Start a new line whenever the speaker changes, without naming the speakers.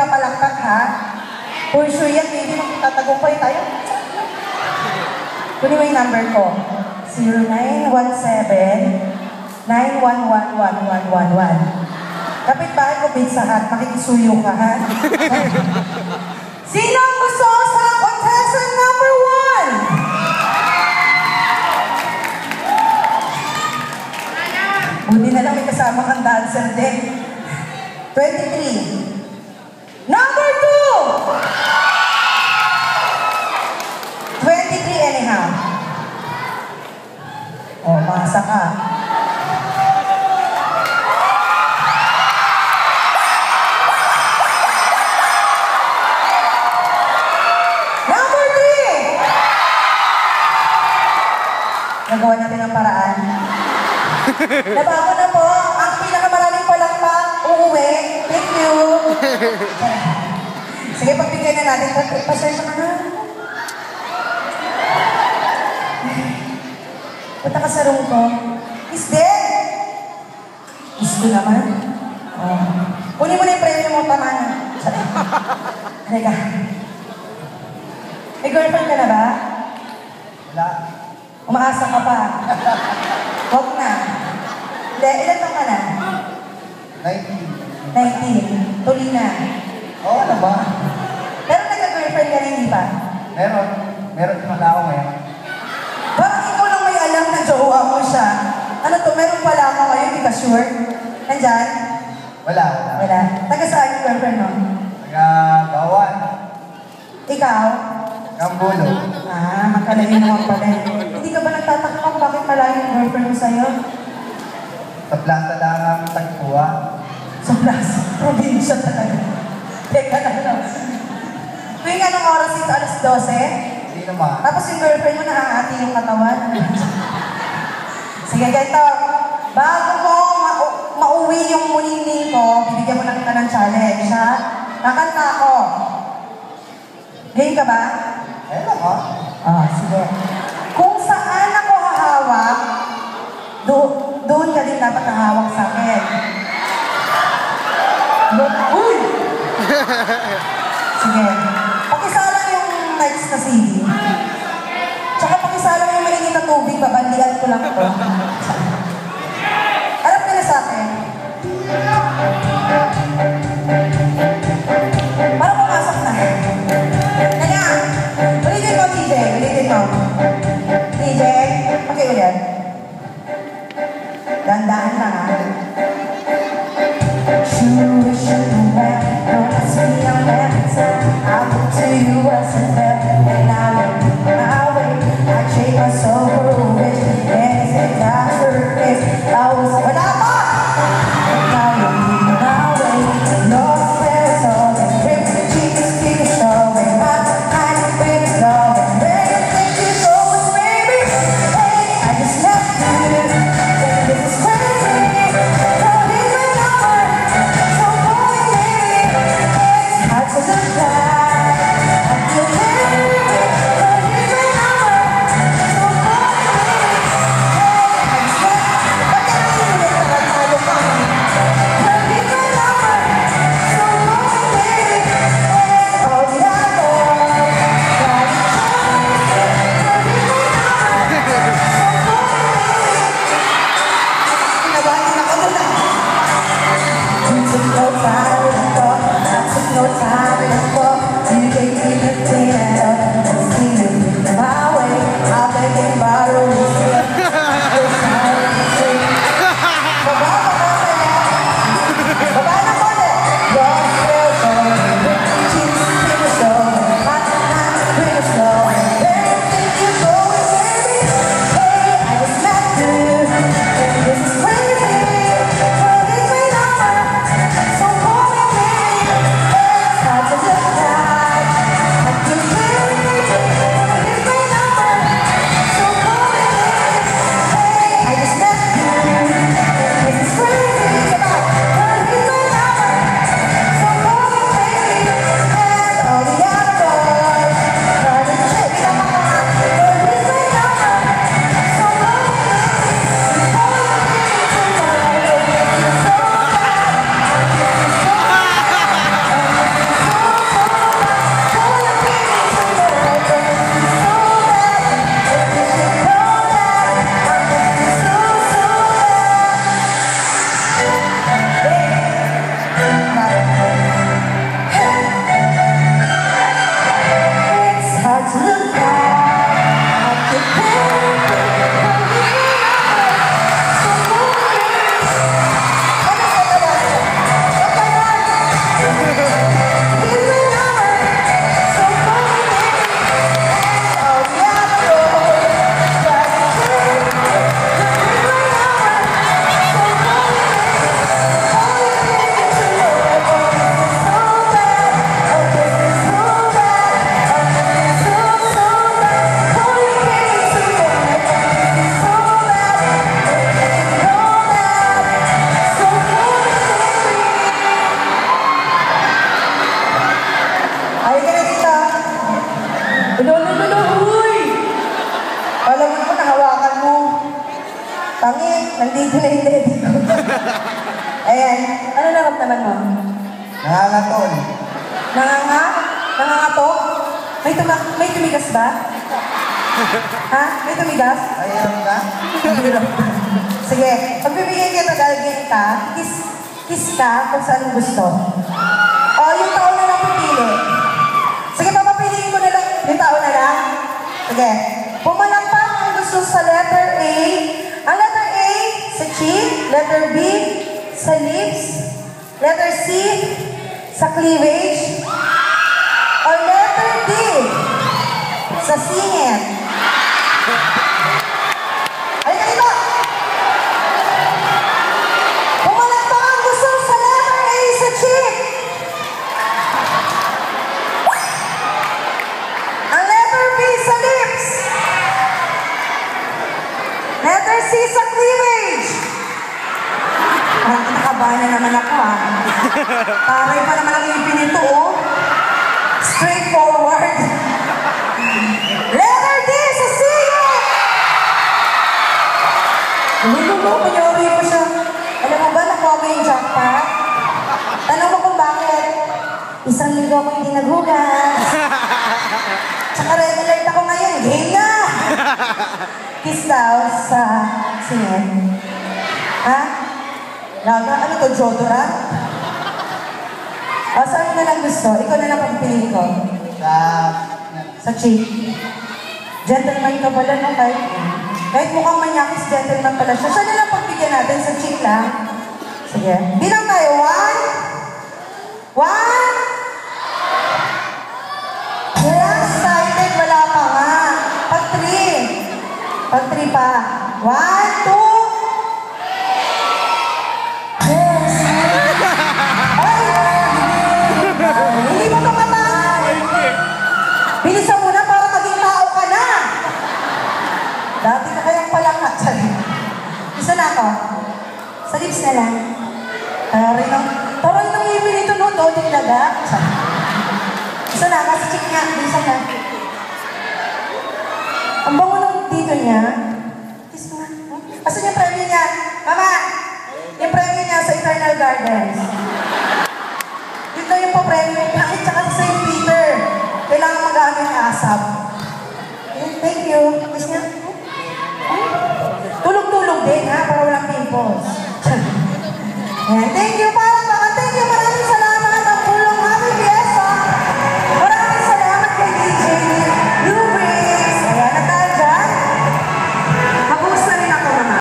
papalakpak, ha? For sure yan, maybe magtatagumpay tayo. Kunin mo yung number ko. 0917-911-1111. Kapit bahay ko, Pizza Hut, makikisuyo ka, ha? Sino ang gusto sa contestant number 1? Buti na lang may kasama kang dancer din. 23. Number 2! 23 anyhow. Oh, masa ka. Number 3! Nagawa natin ang paraan. Nabago na po. Ang pinakamaraming palakpak, uuwi. Thank you. Sige, pagbigyan na natin. Pasensya ka na. Punta ka sa room ko. Is dead! Gusto naman. Oh. Kunin mo na yung premyo mo, tama na. Halika. May girlfriend ka na ba?
Wala.
Umaasa ka pa. Huwag na. Hindi, ilan taon ka na? 19. Tuloy na.
Oo naman.
Pero nagka-girlfriend ka na, hindi pa?
Meron. Meron pala ako ngayon.
Bakit ikaw lang may alam na jowa mo siya? Ano to, meron pala ako ngayon, di ka sure? Nandyan?
Wala.
Wala. Taga saan yung girlfriend mo?
Taga-Bawan.
Ikaw?
Kambulo.
Magkalayo naman pala. Hindi ka ba nagtataka kung bakit malayo yung girlfriend mo sa'yo?
Sa plaza lang ang tagpuan.
Sa plaza, probinsya talaga. Teka na lang. Tuwing anong oras dito, alas 12?
Hindi naman.
Tapos yung girlfriend mo nakakati yung katawan. Sige, ganito. Bago mo mauwi yung muling ko, bibigyan mo na kita ng challenge, ha? Nakanta ako. Game ka ba?
Ayun ako.
Sige. Kung saan ako hahawak, doon ka din dapat hahawak sa akin. Uy! Sige. Pakisala yung next na CD. Tsaka pakisala yung mainit na tubig, babandian ko lang ito. Harap ka na sa akin. Para pumasok na. Kaya, ulitin mo, TJ. Ulitin mo. TJ, pakiulit. Dandahan lang, ha? Sure, don't ask me on every time I look to you as a bell, and I went my way. I take my soul for rich, and it's a doctor is I was wala pa! And now you're leaving my way. Lost spirits all and ripped Jesus keep it showing. My kind of been slow and where you think you're going, baby? Hey, I just left you. And this is crazy. Don't even know her. So boy, it's hard to look back. I feel very don't even know her. So boy, I just left. Ba't ka naiinit na nagtalo pa? Don't even know her. So boy, oh, di ako. Don't even know her. So boy, kinabahan ako doon, You took no time with a thought, I took no time with a thought. You gave me the thing and I'll see you my way. I'll beg and borrow you. This time you say, Baba na konti. You're still going, Jesus, keep it going. Hot, bring it slow. Where you think you're going, baby? Hey, I just met you, and this is crazy. But it's been over, so call me, baby. It's hard to look back. I can feel Nandito na yung daddy ko. Ayan. Ano naramdaman mo?
Nangangatol.
Nangangatok? May tumigas ba? Ha? May tumigas?
Ayaw ka?
Sige, pagbibigay kita, galagyan ka, kiss ka kung saan gusto. O, yung tao na lang pipili. Sige, papapiliin ko na lang yung tao na lang. Sige, pumalang pa ang gusto sa letter A. Ang letter A, sa cheek. Letter B, sa lips. Letter C, sa cleavage. Or letter D, sa singit. Ay, ganito! Pumalang pa ang gusto sa letter A sa cheek. Ang letter B sa lips. Letter C sa cleavage. Parang kinakabahan na naman ako ha. Taray pa naman ang ipin nito oh. Straightforward. Letter D sa singit. Kunyari pa siya. Alam mo ba, nakuha ko yung jackpot? Tanong mo kung bakit. Isang linggo ako hindi naghugas. Tsaka red alert ako ngayon. Game na! Kiss daw sa singit. Ha? Laga? Ano to? Jodora? O, saan mo na lang gusto? Ikaw na lang pagpiliin ko. Sa cheek. Gentleman ka pala, no? Kahit mukhang manyakis, gentleman pala siya. Siya na lang pagbigyan natin sa cheek lang. Sige. Bilang tayo. 1. 1. Wala, excited. Wala pa nga. Pag 3. Pag 3 pa. 1, 2. Yes. Ay! Hindi mo kapatay. Bilisan mo na para maging tao ka na. Dati ka kayang palangka. Isa na ako. Sa lips na lang. Taray ng ibig nito, no? Doding laga. Isa na, kasi check niya. Isa na. Ang bango ng dito niya. Kiss mo nga. Asan yung premyo niya? Mama! Yung premyo niya sa Eternal Gardens. Yun daw yung pa-premyo. Kahit tsaka sa St. Peter. Kailangan mag-aaming asap. Thank you. Kiss niya. Tulog-tulog din, ha? Para walang pimples. Thank you pa!